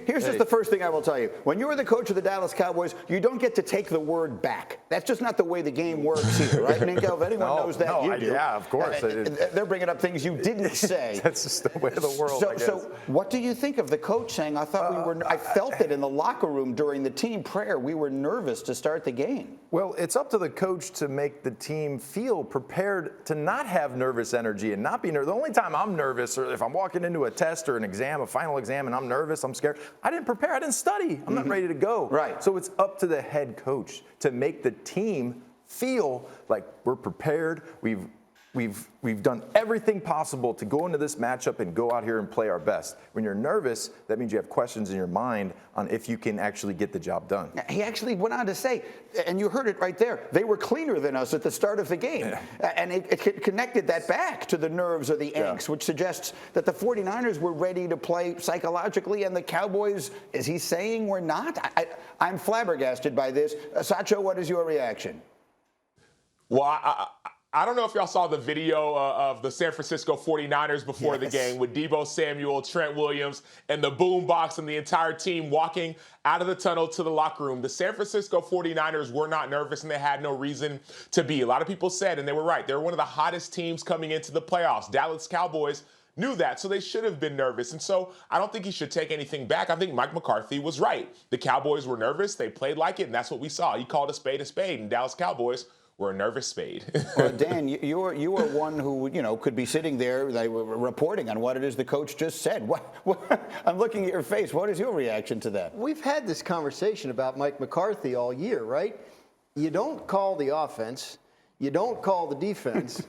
Here's just the first thing I will tell you. When you're the coach of the Dallas Cowboys, you don't get to take the word back. That's just not the way the game works here, right, Nico? If anyone knows that, you do. Yeah, of course. They're bringing up things you didn't say. That's just the way of the world, I guess. So what do you think of the coach saying, I felt it in the locker room during the team prayer. We were nervous to start the game. Well, it's up to the coach to make the team feel prepared to not have nervous energy and not be nervous. The only time I'm nervous, or if I'm walking into a test or an exam, a final exam, and I'm nervous, I'm scared, I didn't prepare. I didn't study. I'm not ready to go. Right. So it's up to the head coach to make the team feel like we're prepared. We've done everything possible to go into this matchup and go out here and play our best. When you're nervous, that means you have questions in your mind on if you can actually get the job done. He actually went on to say, and you heard it right there, they were cleaner than us at the start of the game. Yeah. And it connected that back to the nerves or the angst, which suggests that the 49ers were ready to play psychologically, and the Cowboys, is he saying we're not? I'm flabbergasted by this. Sacho, what is your reaction? Well, I don't know if y'all saw the video of the San Francisco 49ers before the game with Deebo Samuel, Trent Williams, and the boombox and the entire team walking out of the tunnel to the locker room. The San Francisco 49ers were not nervous, and they had no reason to be. A lot of people said, and they were right, they were one of the hottest teams coming into the playoffs. Dallas Cowboys knew that, so they should have been nervous. And so I don't think he should take anything back. I think Mike McCarthy was right. The Cowboys were nervous. They played like it, and that's what we saw. He called a spade, and Dallas Cowboys were a nervous spade. Well, Dan, you are one who, could be sitting there reporting on what it is the coach just said. I'm looking at your face. What is your reaction to that? We've had this conversation about Mike McCarthy all year, right? You don't call the offense. You don't call the defense.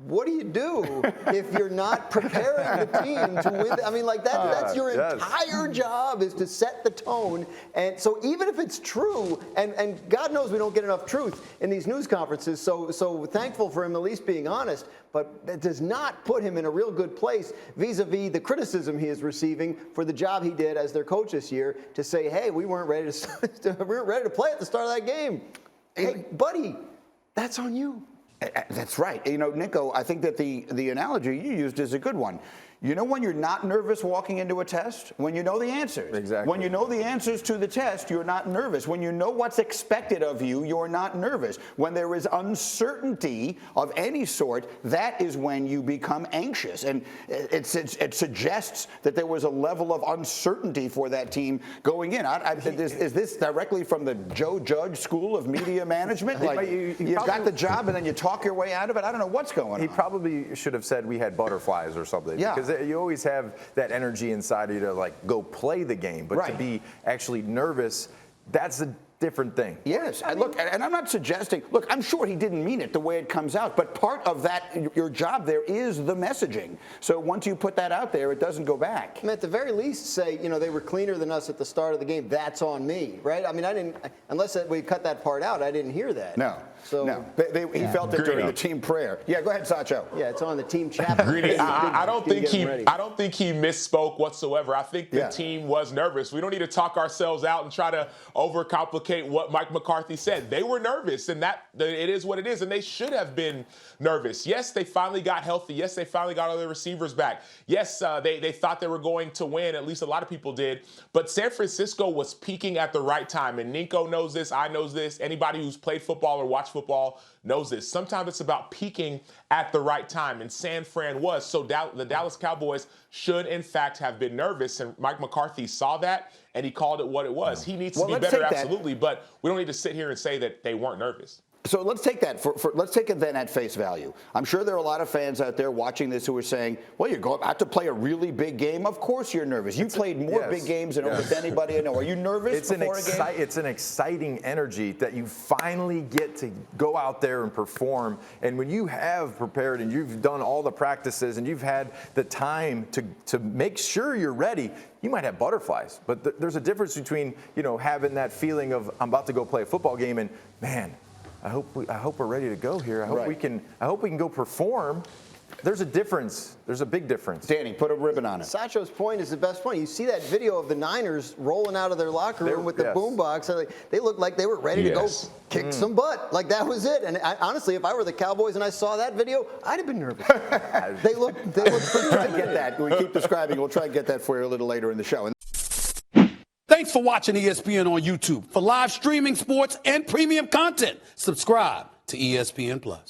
What do you do if you're not preparing the team to win? I mean, that's your entire job, is to set the tone. And so even if it's true, and God knows we don't get enough truth in these news conferences, so thankful for him at least being honest, but that does not put him in a real good place vis-a-vis the criticism he is receiving for the job he did as their coach this year, to say, hey, we weren't ready to play at the start of that game. Hey, buddy, that's on you. That's right. Nico, I think that the analogy you used is a good one. When you're not nervous walking into a test? When you know the answers. Exactly. When you know the answers to the test, you're not nervous. When you know what's expected of you, you're not nervous. When there is uncertainty of any sort, that is when you become anxious. And it suggests that there was a level of uncertainty for that team going in. Is this directly from the Joe Judge School of Media Management? You've got the job and then you talk your way out of it? I don't know what's going on. He probably should have said we had butterflies or something. Yeah. Because you always have that energy inside of you to go play the game, but to be actually nervous, that's a different thing. Yes, and I'm not suggesting, I'm sure he didn't mean it the way it comes out, but part of that, your job there is the messaging. So once you put that out there, it doesn't go back. I mean, at the very least, say, they were cleaner than us at the start of the game. That's on me, right? I mean, unless we cut that part out, I didn't hear that. No. He felt it during the team prayer. Yeah, go ahead, Sacho. Yeah, it's on the team chat. I don't think he misspoke whatsoever. I think the team was nervous. We don't need to talk ourselves out and try to overcomplicate what Mike McCarthy said. They were nervous, and that it is what it is, and they should have been nervous. Yes, they finally got healthy. Yes, they finally got all their receivers back. Yes, they thought they were going to win. At least a lot of people did. But San Francisco was peaking at the right time, and Nico knows this. I know this. Anybody who's played football or watched football knows this. Sometimes it's about peaking at the right time, and San Fran was. So the Dallas Cowboys should, in fact, have been nervous, and Mike McCarthy saw that, and he called it what it was. He needs to be better, absolutely, but we don't need to sit here and say that they weren't nervous. So let's take that let's take it then at face value. I'm sure there are a lot of fans out there watching this who are saying, well, you're going out to play a really big game. Of course you're nervous. You played more big games than almost anybody I know. Are you nervous before a game? It's an exciting energy that you finally get to go out there and perform. And when you have prepared and you've done all the practices and you've had the time to make sure you're ready, you might have butterflies. But there's a difference between, having that feeling of I'm about to go play a football game and, man, I hope we're ready to go here. I hope we can go perform. There's a difference. There's a big difference. Danny, put a ribbon on it. Sacho's point is the best point. You see that video of the Niners rolling out of their locker room with the boombox. They looked like they were ready to go kick some butt. That was it. And honestly, if I were the Cowboys and I saw that video, I'd have been nervous. They look pretty. I get that. We keep describing. We'll try and get that for you a little later in the show. Thanks for watching ESPN on YouTube. For live streaming sports and premium content, subscribe to ESPN Plus.